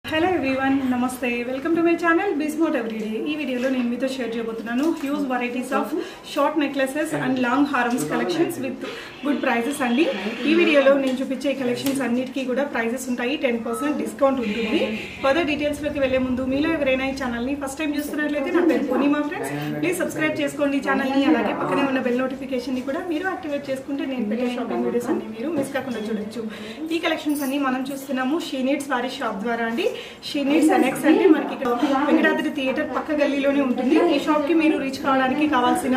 Hello everyone నమస్తే welcome to my channel బిస్మోట్ everyday. ఈ వీడియోలో నేను మీతో షేర్ చేయబోతున్నాను huge varieties of short necklaces and long హారమ్స్ కలెక్షన్స్ విత్ గుడ్ ప్రైజెస్ అండి। ఈ వీడియోలో నేను చూపించే కలెక్షన్స్ అన్నిటికీ కూడా ప్రైజెస్ ఉంటాయి, 10% డిస్కౌంట్ ఉంటుంది। ఫర్దర్ డీటెయిల్స్లోకి వెళ్లే ముందు మీలో ఎవరైనా ఈ ఛానల్ని ఫస్ట్ టైం చూస్తున్నట్లయితే నా పేరు పూర్ణిమ ఫ్రెండ్స్, ప్లీజ్ సబ్స్క్రైబ్ చేసుకోండి ఛానల్ని। అలాగే పక్కనే ఉన్న బెల్ నోటిఫికేషన్ని కూడా మీరు యాక్టివేట్ చేసుకుంటే నేను పెట్టే షాపింగ్ వీడియోస్ అన్ని మీరు మిస్ కాకుండా చూడొచ్చు। ఈ కలెక్షన్స్ అన్ని మనం చూస్తున్నాము షీ నీడ్స్ వారి షాప్ ద్వారా అండి। షీ నీడ్స్ అనెక్స్ అంటే మనకి ఇక్కడ వెంకటాద్రి థియేటర్ పక్క గల్లీలోనే ఉంటుంది। ఈ షాప్ కి మీరు రీచ్ కావడానికి కావాల్సిన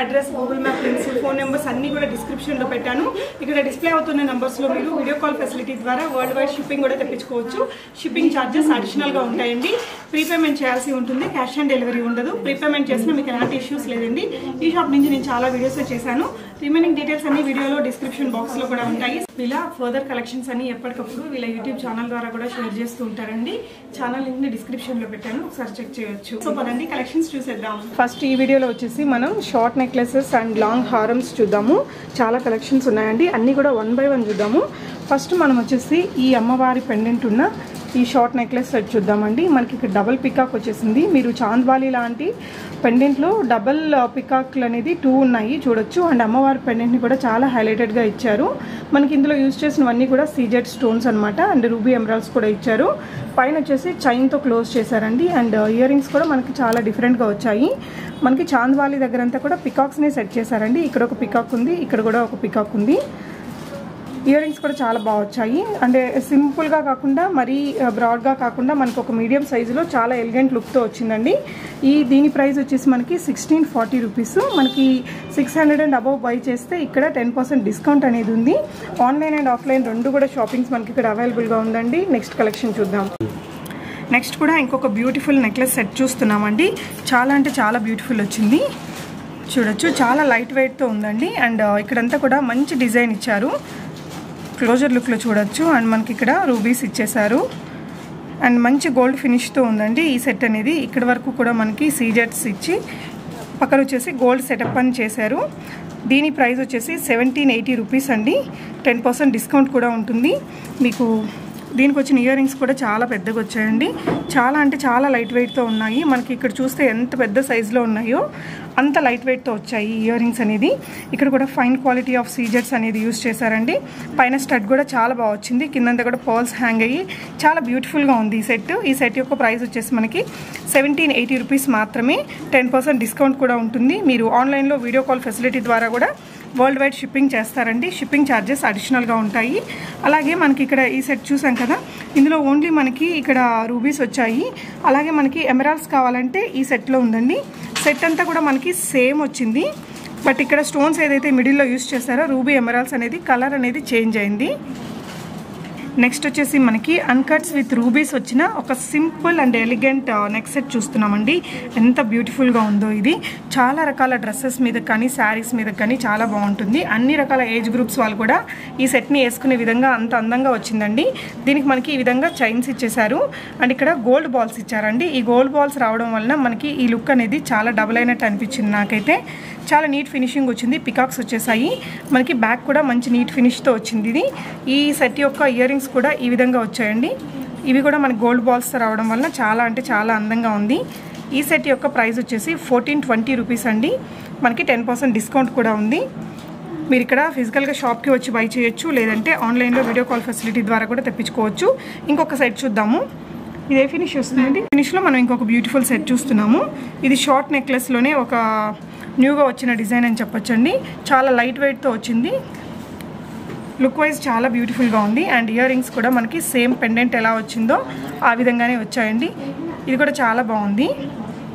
address, Google map links, phone numbers అన్ని కూడా డిస్క్రిప్షన్ లో పెట్టాను। ఇక్కడ డిస్ప్లే అవుతున్న నంబర్స్ లో మీరు వీడియో కాల్ ఫెసిలిటీ ద్వారా వరల్డ్ వైడ్ షిప్పింగ్ కూడా తెప్పించుకోవచ్చు। షిప్పింగ్ ఛార్జెస్ అడిషనల్ గా ఉంటాయండి। ప్రీపేమెంట్ చేయాల్సి ఉంటుంది, క్యాష్ ఆన్ డెలివరీ ఉండదు। ప్రీపేమెంట్ చేసినా మీకు ఎలాంటి ఇష్యూస్ లేదండి। ఈ షాప్ నుంచి నేను చాలా వీడియోస్ చేశాను, రిమైనింగ్ డీటెయిల్స్ అన్ని వీడియోలో డిస్క్రిప్షన్ బాక్స్ లో కూడా ఉంటాయి। ఇలా ఫర్దర్ కలెక్షన్స్ అన్ని ఎప్పటికప్పుడు వీళ్ళ యూట్యూబ్ ఛానల్ ద్వారా కూడా షేర్ చేస్తూ ఉంటారండి। ఛానల్ లింక్ ని డిస్క్రిప్షన్ లో పెట్టాను, ఒకసారి చెక్ చేయొచ్చు। సో పదండి కలెక్షన్స్ చూసేద్దాం। ఫస్ట్ ఈ వీడియోలో వచ్చేసి మనం షార్ట్ నెక్లెసెస్ అండ్ లాంగ్ హారమ్స్ చూద్దాము। చాలా కలెక్షన్స్ ఉన్నాయండి, అన్ని కూడా 1 by 1 చూద్దాము। ఫస్ట్ మనం వచ్చేసి ఈ అమ్మవారి పెండెంట్ ఉన్న ఈ షార్ట్ నెక్లెస్ సెట్ చూద్దామండి। మనకి ఇక్కడ డబుల్ పికాక్ వచ్చేసింది, మీరు చాంద్వాలి లాంటి పెండెంట్లో డబుల్ పికాక్లు అనేది 2 ఉన్నాయి చూడొచ్చు। అండ్ అమ్మవారి పెండెంట్ని కూడా చాలా హైలైటెడ్గా ఇచ్చారు। మనకి ఇందులో యూజ్ చేసినవన్నీ కూడా సీజెడ్ స్టోన్స్ అనమాట, అండ్ రూబీ ఎమరాల్డ్స్ కూడా ఇచ్చారు। పైన వచ్చేసి చైన్తో క్లోజ్ చేశారండి, అండ్ ఇయర్ రింగ్స్ కూడా మనకి చాలా డిఫరెంట్గా వచ్చాయి। మనకి చాంద్వాలి దగ్గర అంతా కూడా పికాక్స్ని సెట్ చేశారండి। ఇక్కడ ఒక పికాక్ ఉంది, ఇక్కడ కూడా ఒక పికాక్ ఉంది। ఇయర్ రింగ్స్ కూడా చాలా బాగా వచ్చాయి, అంటే సింపుల్గా కాకుండా మరీ బ్రాడ్గా కాకుండా మనకు ఒక మీడియం సైజులో చాలా ఎలిగెంట్ లుక్తో వచ్చిందండి। దీని ప్రైస్ వచ్చేసి మనకి 1640 రూపీస్। మనకి 600 అండ్ అబవ్ బై చేస్తే ఇక్కడ 10% డిస్కౌంట్ అనేది ఉంది। ఆన్లైన్ అండ్ ఆఫ్లైన్ రెండు కూడా షాపింగ్స్ మనకి ఇక్కడ అవైలబుల్గా ఉందండి। నెక్స్ట్ కలెక్షన్ చూద్దాం। నెక్స్ట్ కూడా ఇంకొక బ్యూటిఫుల్ నెక్లెస్ సెట్ చూస్తున్నామండి। చాలా అంటే చాలా బ్యూటిఫుల్ వచ్చింది చూడొచ్చు, చాలా లైట్ వెయిట్తో ఉందండి। అండ్ ఇక్కడంతా కూడా మంచి డిజైన్ ఇచ్చారు, క్లోజర్ లుక్లో చూడొచ్చు। అండ్ మనకి ఇక్కడ రూబీస్ ఇచ్చేసారు, అండ్ మంచి గోల్డ్ ఫినిష్తో ఉందండి ఈ సెట్ అనేది। ఇక్కడ వరకు కూడా మనకి సీజెట్స్ ఇచ్చి పక్కన వచ్చేసి గోల్డ్ సెటప్ అని చేశారు। దీని ప్రైస్ వచ్చేసి 1780 రూపీస్ అండి, 10% డిస్కౌంట్ కూడా ఉంటుంది మీకు। దీనికి వచ్చిన ఇయర్ రింగ్స్ కూడా చాలా పెద్దగా వచ్చాయండి, చాలా అంటే చాలా లైట్ వెయిట్తో ఉన్నాయి। మనకి ఇక్కడ చూస్తే ఎంత పెద్ద సైజులో ఉన్నాయో అంత లైట్ వెయిట్తో వచ్చాయి ఇయర్ రింగ్స్ అనేది। ఇక్కడ కూడా ఫైన్ క్వాలిటీ ఆఫ్ సీజెట్స్ అనేది యూజ్ చేశారండి। పైన స్టడ్ కూడా చాలా బాగా వచ్చింది, కిందంతా కూడా పర్ల్స్ హ్యాంగ్ అయ్యి చాలా బ్యూటిఫుల్గా ఉంది ఈ సెట్। ఈ సెట్ యొక్క ప్రైస్ వచ్చేసి మనకి 1780 రూపీస్ మాత్రమే, 10% డిస్కౌంట్ కూడా ఉంటుంది। మీరు ఆన్లైన్లో వీడియో కాల్ ఫెసిలిటీ ద్వారా కూడా వరల్డ్ వైడ్ షిప్పింగ్ చేస్తారండి, షిప్పింగ్ ఛార్జెస్ అడిషనల్గా ఉంటాయి। అలాగే మనకి ఇక్కడ ఈ సెట్ చూసాం కదా, ఇందులో ఓన్లీ మనకి ఇక్కడ రూబీస్ వచ్చాయి, అలాగే మనకి ఎమరాల్డ్స్ కావాలంటే ఈ సెట్లో ఉందండి। సెట్ అంతా కూడా మనకి సేమ్ వచ్చింది, బట్ ఇక్కడ స్టోన్స్ ఏదైతే మిడిల్లో యూస్ చేశారో రూబీ ఎమరాల్డ్స్ అనేది కలర్ అనేది చేంజ్ అయింది। నెక్స్ట్ వచ్చేసి మనకి అన్కట్స్ విత్ రూబీస్ వచ్చిన ఒక simple and elegant neck set చూస్తున్నామండి। ఎంత బ్యూటిఫుల్గా ఉందో ఇది, చాలా రకాల డ్రెస్సెస్ మీద కానీ శారీస్ మీద కానీ చాలా బాగుంటుంది। అన్ని రకాల ఏజ్ గ్రూప్స్ వాళ్ళు కూడా ఈ సెట్ని వేసుకునే విధంగా అంత అందంగా వచ్చిందండి। దీనికి మనకి ఈ విధంగా చైన్స్ ఇచ్చేసారు, అండ్ ఇక్కడ గోల్డ్ బాల్స్ ఇచ్చారండి। ఈ గోల్డ్ బాల్స్ రావడం వలన మనకి ఈ లుక్ అనేది చాలా డబుల్ అయినట్టు అనిపించింది నాకైతే, చాలా నీట్ ఫినిషింగ్ వచ్చింది। పికాక్స్ వచ్చేసాయి, మనకి బ్యాక్ కూడా మంచి నీట్ ఫినిష్తో వచ్చింది ఇది। ఈ సెట్ యొక్క ఇయర్ రింగ్స్ కూడా ఈ విధంగా వచ్చాయండి, ఇవి కూడా మనకి గోల్డ్ బాల్స్ రావడం వలన చాలా అంటే చాలా అందంగా ఉంది। ఈ సెట్ యొక్క ప్రైస్ వచ్చేసి 1420 రూపీస్ అండి, మనకి 10% డిస్కౌంట్ కూడా ఉంది। మీరు ఇక్కడ ఫిజికల్గా షాప్కి వచ్చి బై చేయొచ్చు, లేదంటే ఆన్లైన్లో వీడియో కాల్ ఫెసిలిటీ ద్వారా కూడా తెప్పించుకోవచ్చు। ఇంకొక సెట్ చూద్దాము, ఇదే ఫినిష్ వస్తుందండి। ఫినిష్లో మనం ఇంకొక బ్యూటిఫుల్ సెట్ చూస్తున్నాము, ఇది షార్ట్ నెక్లెస్లోనే ఒక న్యూగా వచ్చిన డిజైన్ అని చెప్పొచ్చండి। చాలా లైట్ వెయిట్తో వచ్చింది, లుక్ వైజ్ చాలా బ్యూటిఫుల్గా ఉంది। అండ్ ఇయర్ రింగ్స్ కూడా మనకి సేమ్ పెండెంట్ ఎలా వచ్చిందో ఆ విధంగానే వచ్చాయండి, ఇది కూడా చాలా బాగుంది।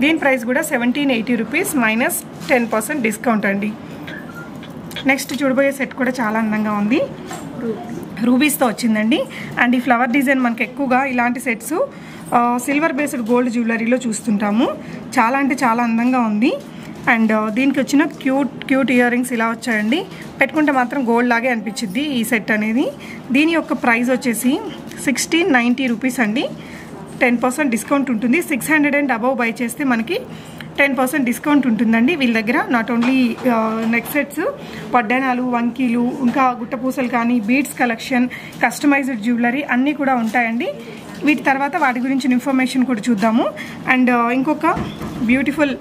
దీని ప్రైస్ కూడా 1780 రూపీస్ మైనస్ 10% డిస్కౌంట్ అండి। నెక్స్ట్ చూడబోయే సెట్ కూడా చాలా అందంగా ఉంది, రూబీస్తో వచ్చిందండి। అండ్ ఈ ఫ్లవర్ డిజైన్ మనకి ఎక్కువగా ఇలాంటి సెట్స్ సిల్వర్ బేస్డ్ గోల్డ్ జ్యువెలరీలో చూస్తుంటాము, చాలా అంటే చాలా అందంగా ఉంది। అండ్ దీనికి వచ్చిన క్యూట్ ఇయర్ రింగ్స్ ఇలా వచ్చాయండి, పెట్టుకుంటే మాత్రం గోల్డ్ లాగే అనిపించింది ఈ సెట్ అనేది। దీని యొక్క ప్రైస్ వచ్చేసి 1690 రూపీస్ అండి, 10% డిస్కౌంట్ ఉంటుంది। 600 అండ్ అబవ్ బై చేస్తే మనకి 10% డిస్కౌంట్ ఉంటుందండి వీళ్ళ దగ్గర. నాట్ ఓన్లీ నెక్ సెట్స్, పడ్డానాలు, వంకీలు, ఇంకా గుట్టపూసలు కానీ, బీడ్స్ కలెక్షన్, కస్టమైజ్డ్ జ్యువెలరీ అన్నీ కూడా ఉంటాయండి. వీటి తర్వాత వాటి గురించి ఇన్ఫర్మేషన్ కూడా చూద్దాము. అండ్ ఇంకొక బ్యూటిఫుల్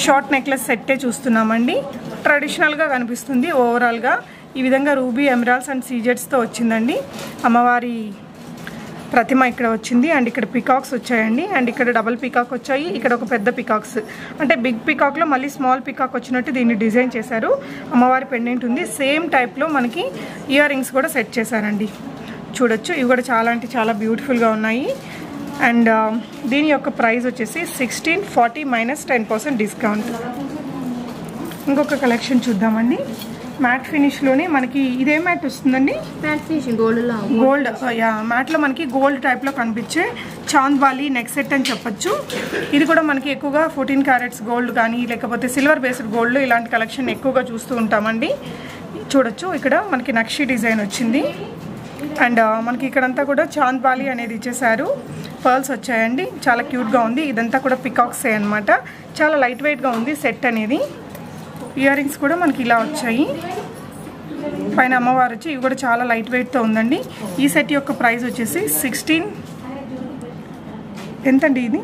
షార్ట్ నెక్లెస్ సెట్టే చూస్తున్నామండి. ట్రెడిషనల్గా కనిపిస్తుంది ఓవరాల్గా. ఈ విధంగా రూబీ, ఎమరాల్డ్స్ అండ్ సీజెట్స్తో వచ్చిందండి. అమ్మవారి ప్రతిమ ఇక్కడ వచ్చింది. అండ్ ఇక్కడ పికాక్స్ వచ్చాయండి. అండ్ ఇక్కడ డబుల్ పికాక్ వచ్చాయి. ఇక్కడ ఒక పెద్ద పికాక్స్, అంటే బిగ్ పికాక్లో మళ్ళీ స్మాల్ పికాక్ వచ్చినట్టు దీన్ని డిజైన్ చేశారు. అమ్మవారి పెండెంట్ ఉంది. సేమ్ టైప్లో మనకి ఇయర్ రింగ్స్ కూడా సెట్ చేశారండి. చూడొచ్చు, ఇవి కూడా చాలా అంటే చాలా బ్యూటిఫుల్గా ఉన్నాయి. అండ్ దీని యొక్క ప్రైస్ వచ్చేసి 1640 మైనస్ 10% డిస్కౌంట్. ఇంకొక కలెక్షన్ చూద్దామండి. మ్యాట్ ఫినిష్లోనే మనకి ఇదే మ్యాట్ వస్తుందండి. మ్యాట్ ఫినిష్ గోల్డ్ మ్యాట్లో మనకి గోల్డ్ టైప్లో కనిపించే చాంద్బాలి నెక్ సెట్ అని చెప్పొచ్చు. ఇది కూడా మనకి ఎక్కువగా 14 క్యారెట్స్ గోల్డ్ కానీ, లేకపోతే సిల్వర్ బేస్డ్ గోల్డ్, ఇలాంటి కలెక్షన్ ఎక్కువగా చూస్తూ ఉంటామండి. చూడొచ్చు, ఇక్కడ మనకి నక్షి డిజైన్ వచ్చింది. అండ్ మనకి ఇక్కడంతా కూడా చాంద్బాలి అనేది ఇచ్చేసారు. పర్ల్స్ వచ్చాయండి, చాలా క్యూట్గా ఉంది. ఇదంతా కూడా పికాక్సే అనమాట. చాలా లైట్ వెయిట్గా ఉంది సెట్ అనేది. ఇయర్ రింగ్స్ కూడా మనకి ఇలా వచ్చాయి. పైన అమ్మవారు వచ్చి ఇవి కూడా చాలా లైట్ వెయిట్తో ఉందండి. ఈ సెట్ యొక్క ప్రైస్ వచ్చేసి 16 ఎంతండి? ఇది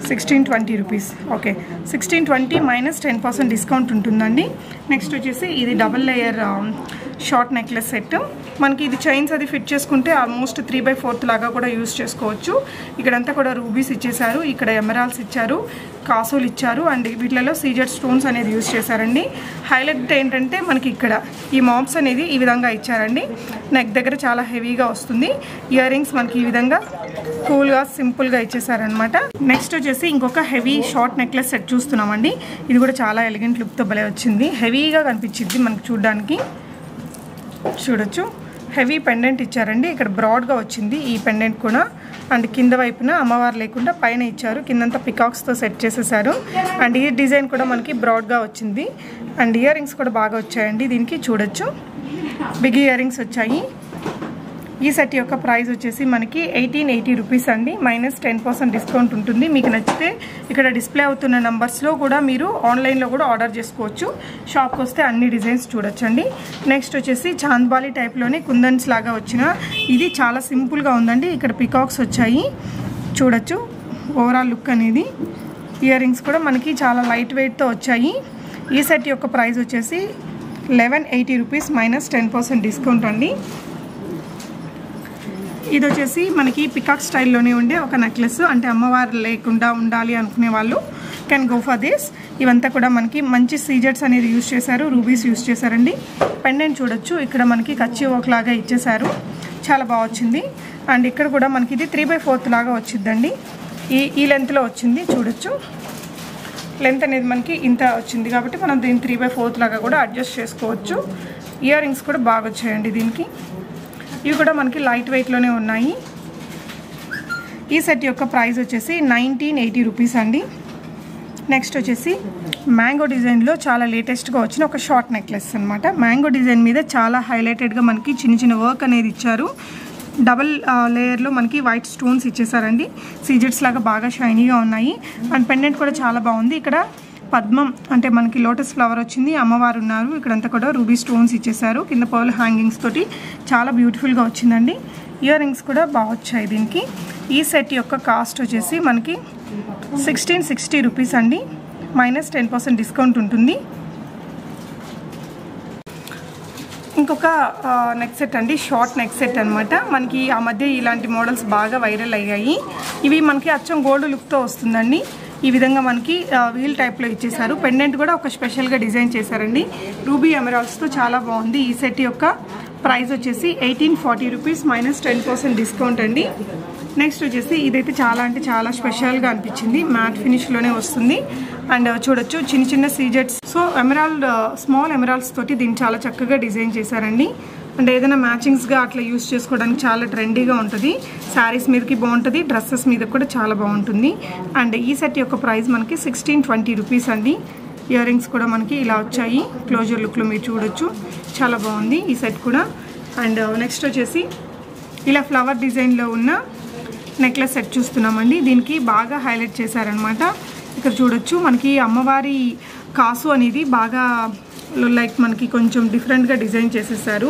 1620 రూపీస్. ఓకే, 1620 మైనస్ 10% డిస్కౌంట్ ఉంటుందండి. నెక్స్ట్ వచ్చేసి ఇది double layer short necklace set. మనకి ఇది చైన్స్ అది ఫిట్ చేసుకుంటే ఆల్మోస్ట్ 3/4 లాగా కూడా యూస్ చేసుకోవచ్చు. ఇక్కడంతా కూడా రూబీస్ ఇచ్చేసారు, ఇక్కడ ఎమరాల్డ్స్ ఇచ్చారు, కాసులు ఇచ్చారు. అండ్ వీటిలలో సీజెడ్ స్టోన్స్ అనేది యూస్ చేశారండి. హైలైట్ ఏంటంటే మనకి ఇక్కడ ఈ మాప్స్ అనేది ఈ విధంగా ఇచ్చారండి. నెక్ దగ్గర చాలా హెవీగా వస్తుంది. ఇయర్ రింగ్స్ మనకి ఈ విధంగా కూల్గా సింపుల్గా ఇచ్చేసారనమాట. నెక్స్ట్ వచ్చేసి ఇంకొక హెవీ షార్ట్ నెక్లెస్ సెట్ చూస్తున్నామండి. ఇది కూడా చాలా ఎలిగెంట్ లుక్తో భలే వచ్చింది. హెవీగా కనిపించింది మనకి చూడడానికి. చూడొచ్చు, హెవీ పెండెంట్ ఇచ్చారండి. ఇక్కడ బ్రాడ్గా వచ్చింది ఈ పెండెంట్ కూడా. అండ్ కింద వైపున అమ్మవారు లేకుండా పైన ఇచ్చారు. కిందంతా పికాక్స్తో సెట్ చేసేసారు. అండ్ ఈ డిజైన్ కూడా మనకి బ్రాడ్గా వచ్చింది. అండ్ ఇయర్ రింగ్స్ కూడా బాగా వచ్చాయండి దీనికి. చూడొచ్చు, బిగ్ ఇయర్ రింగ్స్ వచ్చాయి. ఈ సెట్ యొక్క ప్రైస్ వచ్చేసి మనకి 1880 రూపీస్ అండి. మైనస్ 10% డిస్కౌంట్ ఉంటుంది. మీకు నచ్చితే ఇక్కడ డిస్ప్లే అవుతున్న నంబర్స్లో కూడా మీరు ఆన్లైన్లో కూడా ఆర్డర్ చేసుకోవచ్చు. షాప్కి వస్తే అన్ని డిజైన్స్ చూడొచ్చండి. నెక్స్ట్ వచ్చేసి చాంద్బాలి టైప్లోనే కుందన్స్ లాగా వచ్చిన ఇది చాలా సింపుల్గా ఉందండి. ఇక్కడ పికాక్స్ వచ్చాయి. చూడొచ్చు ఓవరాల్ లుక్ అనేది. ఇయర్ రింగ్స్ కూడా మనకి చాలా లైట్ వెయిట్తో వచ్చాయి. ఈ సెట్ యొక్క ప్రైస్ వచ్చేసి 1180 రూపీస్ మైనస్ 10% డిస్కౌంట్ అండి. ఇది వచ్చేసి మనకి పికాక్ స్టైల్లోనే ఉండే ఒక నెక్లెస్. అంటే అమ్మవారు లేకుండా ఉండాలి అనుకునే వాళ్ళు కెన్ గో ఫర్ దిస్. ఇవంతా కూడా మనకి మంచి సీజెట్స్ అనేది యూస్ చేశారు, రూబీస్ యూస్ చేశారండి. పెండెంట్ చూడొచ్చు, ఇక్కడ మనకి కచ్చి వర్క్ లాగా ఇచ్చేసారు. చాలా బాగా వచ్చింది. అండ్ ఇక్కడ కూడా మనకి ఇది 3/4 లాగా వచ్చిందండి. ఈ లెంత్లో వచ్చింది. చూడొచ్చు, లెంత్ అనేది మనకి ఇంత వచ్చింది కాబట్టి మనం దీన్ని 3/4 లాగా కూడా అడ్జస్ట్ చేసుకోవచ్చు. ఇయర్ రింగ్స్ కూడా బాగా వచ్చాయండి దీనికి. ఇవి కూడా మనకి లైట్ వెయిట్లోనే ఉన్నాయి. ఈ సెట్ యొక్క ప్రైస్ వచ్చేసి 1980 రూపీస్ అండి. నెక్స్ట్ వచ్చేసి మ్యాంగో డిజైన్లో చాలా లేటెస్ట్గా వచ్చిన ఒక షార్ట్ నెక్లెస్ అనమాట. మ్యాంగో డిజైన్ మీద చాలా హైలైటెడ్గా మనకి చిన్న చిన్న వర్క్ అనేది ఇచ్చారు. డబల్ లేయర్లో మనకి వైట్ స్టోన్స్ ఇచ్చేసారండి. సీజెట్స్ లాగా బాగా షైనీగా ఉన్నాయి. అండ్ పెండెంట్ కూడా చాలా బాగుంది. ఇక్కడ పద్మం అంటే మనకి లోటస్ ఫ్లవర్ వచ్చింది, అమ్మవారు ఉన్నారు. ఇక్కడంతా కూడా రూబీ స్టోన్స్ ఇచ్చేసారు. కింద పర్ల్ హ్యాంగింగ్స్ తోటి చాలా బ్యూటిఫుల్గా వచ్చిందండి. ఇయర్ రింగ్స్ కూడా బాగా వచ్చాయి దీనికి. ఈ సెట్ యొక్క కాస్ట్ వచ్చేసి మనకి 1660 రూపీస్ అండి. మైనస్ 10% డిస్కౌంట్ ఉంటుంది. ఇంకొక నెక్ సెట్ అండి, షార్ట్ నెక్ సెట్ అనమాట. మనకి ఆ మధ్య ఇలాంటి మోడల్స్ బాగా వైరల్ అయ్యాయి. ఇవి మనకి అచ్చం గోల్డ్ లుక్తో వస్తుందండి. ఈ విధంగా మనకి వీల్ టైప్లో ఇచ్చేసారు. పెండెంట్ కూడా ఒక స్పెషల్గా డిజైన్ చేశారండి. రూబీ ఎమరాల్డ్స్తో చాలా బాగుంది. ఈ సెట్ యొక్క ప్రైస్ వచ్చేసి 1840 రూపీస్ మైనస్ 10% డిస్కౌంట్ అండి. నెక్స్ట్ వచ్చేసి ఇదైతే చాలా అంటే చాలా స్పెషల్గా అనిపించింది. మ్యాట్ ఫినిష్లోనే వస్తుంది. అండ్ చూడొచ్చు చిన్న చిన్న సీజెట్స్. సో ఎమరాల్డ్ స్మాల్ ఎమరాల్డ్స్ తోటి దీన్ని చాలా చక్కగా డిజైన్ చేశారండి. అంటే ఏదైనా మ్యాచింగ్స్గా అట్లా యూస్ చేసుకోవడానికి చాలా ట్రెండీగా ఉంటుంది. శారీస్ మీదకి బాగుంటుంది, డ్రెస్సెస్ మీద కూడా చాలా బాగుంటుంది. అండ్ ఈ సెట్ యొక్క ప్రైస్ మనకి 1620 రూపీస్ అండి. ఇయర్ రింగ్స్ కూడా మనకి ఇలా వచ్చాయి. క్లోజర్ లుక్లో మీరు చూడొచ్చు, చాలా బాగుంది ఈ సెట్ కూడా. అండ్ నెక్స్ట్ వచ్చేసి ఇలా ఫ్లవర్ డిజైన్లో ఉన్న నెక్లెస్ సెట్ చూస్తున్నామండి. దీనికి బాగా హైలైట్ చేశారనమాట. ఇక్కడ చూడొచ్చు మనకి అమ్మవారి కాసు అనేది బాగా లైక్ మనకి కొంచెం డిఫరెంట్గా డిజైన్ చేసేసారు.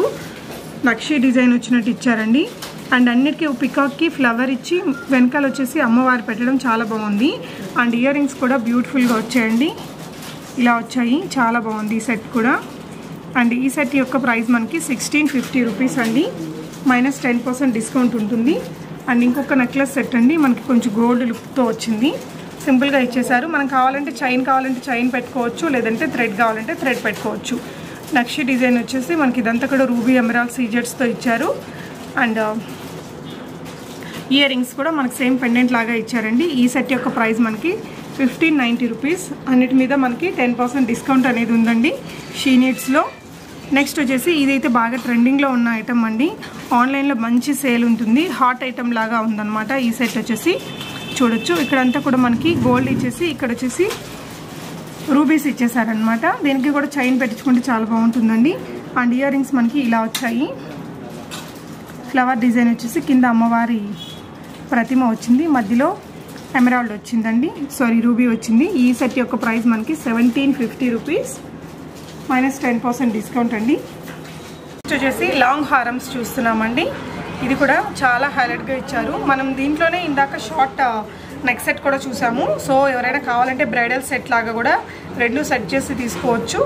నక్షి డిజైన్ వచ్చినట్టు ఇచ్చారండి. అండ్ అన్నిటికీ పికాక్కి ఫ్లవర్ ఇచ్చి వెనకాల వచ్చేసి అమ్మవారు పెట్టడం చాలా బాగుంది. అండ్ ఇయర్ రింగ్స్ కూడా బ్యూటిఫుల్గా వచ్చాయండి. ఇలా వచ్చాయి, చాలా బాగుంది ఈ సెట్ కూడా. అండ్ ఈ సెట్ యొక్క ప్రైస్ మనకి 1650 రూపీస్ అండి. -10% డిస్కౌంట్ ఉంటుంది. అండ్ ఇంకొక నెక్లెస్ సెట్ అండి, మనకి కొంచెం గోల్డ్ లుక్తో వచ్చింది. సింపుల్గా ఇచ్చేసారు. మనం కావాలంటే చైన్ పెట్టుకోవచ్చు, లేదంటే థ్రెడ్ కావాలంటే థ్రెడ్ పెట్టుకోవచ్చు. నక్షి డిజైన్ వచ్చేసి మనకి ఇదంతా కూడా రూబీ ఎమరాల్డ్ సీజెట్స్తో ఇచ్చారు. అండ్ ఇయర్ రింగ్స్ కూడా మనకి సేమ్ పెండెంట్ లాగా ఇచ్చారండి. ఈ సెట్ యొక్క ప్రైస్ మనకి 1590 రూపీస్. అన్నిటి మీద మనకి 10% డిస్కౌంట్ అనేది ఉందండి షీ నీడ్స్లో. నెక్స్ట్ వచ్చేసి ఇదైతే బాగా ట్రెండింగ్లో ఉన్న ఐటమ్ అండి. ఆన్లైన్లో మంచి సేల్ ఉంటుంది, హాట్ ఐటమ్ లాగా ఉందన్నమాట. ఈ సెట్ వచ్చేసి చూడొచ్చు, ఇక్కడంతా కూడా మనకి గోల్డ్ ఇచ్చేసి ఇక్కడ వచ్చేసి రూబీస్ ఇచ్చేసారనమాట. దీనికి కూడా చైన్ పెట్టించుకుంటే చాలా బాగుంటుందండి. అండ్ ఇయర్ రింగ్స్ మనకి ఇలా వచ్చాయి. ఫ్లవర్ డిజైన్ వచ్చేసి కింద అమ్మవారి ప్రతిమ వచ్చింది, మధ్యలో ఎమరాల్డ్ వచ్చిందండి, సారీ రూబీ వచ్చింది. ఈ సెట్ యొక్క ప్రైస్ మనకి 1750 రూపీస్, -10% డిస్కౌంట్ అండి. నెక్స్ట్ వచ్చేసి లాంగ్ హారమ్స్ చూస్తున్నామండి. ఇది కూడా చాలా హైలైట్గా ఇచ్చారు. మనం దీంట్లోనే ఇందాక షార్ట్ నెక్ సెట్ కూడా చూసాము. సో ఎవరైనా కావాలంటే బ్రైడల్ సెట్ లాగా కూడా రెండు సెట్ చేసి తీసుకోవచ్చు.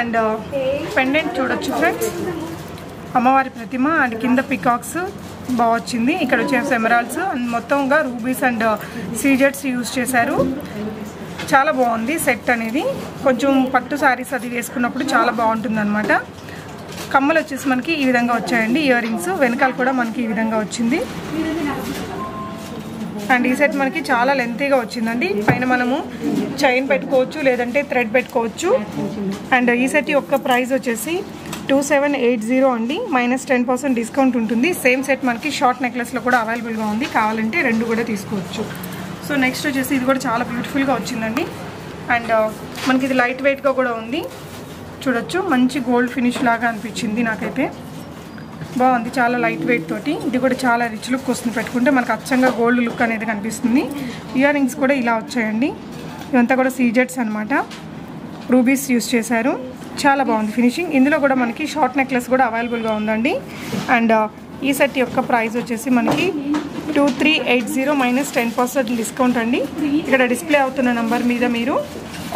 అండ్ పెండెంట్ చూడొచ్చు ఫ్రెండ్స్, అమ్మవారి ప్రతిమ అండ్ కింద పికాక్స్ బాగా వచ్చింది. ఇక్కడ వచ్చేసి ఎమరాల్డ్స్ అండ్ మొత్తంగా రూబీస్ అండ్ సీజెట్స్ యూజ్ చేశారు. చాలా బాగుంది సెట్ అనేది. కొంచెం పట్టు శారీస్ అది వేసుకున్నప్పుడు చాలా బాగుంటుంది అనమాట. కమ్మలు వచ్చేసి మనకి ఈ విధంగా వచ్చాయండి. ఇయర్ రింగ్స్ వెనకాల కూడా మనకి ఈ విధంగా వచ్చింది. అండ్ ఈ సెట్ మనకి చాలా లెంతీగా వచ్చిందండి. పైన మనము చైన్ పెట్టుకోవచ్చు, లేదంటే థ్రెడ్ పెట్టుకోవచ్చు. అండ్ ఈ సెట్ యొక్క ప్రైస్ వచ్చేసి 2780 అండి. -10% డిస్కౌంట్ ఉంటుంది. సేమ్ సెట్ మనకి షార్ట్ నెక్లెస్లో కూడా అవైలబుల్గా ఉంది, కావాలంటే రెండు కూడా తీసుకోవచ్చు. సో నెక్స్ట్ వచ్చేసి ఇది కూడా చాలా బ్యూటిఫుల్గా వచ్చిందండి. అండ్ మనకి ఇది లైట్ వెయిట్గా కూడా ఉంది. చూడొచ్చు, మంచి గోల్డ్ ఫినిష్ లాగా అనిపించింది నాకైతే. బాగుంది, చాలా లైట్ వెయిట్ తోటి. ఇది కూడా చాలా రిచ్ లుక్ వస్తుంది, పెట్టుకుంటే మనకు అచ్చంగా గోల్డ్ లుక్ అనేది కనిపిస్తుంది. ఇయర్ రింగ్స్ కూడా ఇలా వచ్చాయండి. ఇదంతా కూడా సీజెట్స్ అనమాట, రూబీస్ యూస్ చేశారు. చాలా బాగుంది ఫినిషింగ్. ఇందులో కూడా మనకి షార్ట్ నెక్లెస్ కూడా అవైలబుల్గా ఉందండి. అండ్ ఈ సెట్ యొక్క ప్రైస్ వచ్చేసి మనకి 2380 -10% డిస్కౌంట్ అండి. ఇక్కడ డిస్ప్లే అవుతున్న నెంబర్ మీద మీరు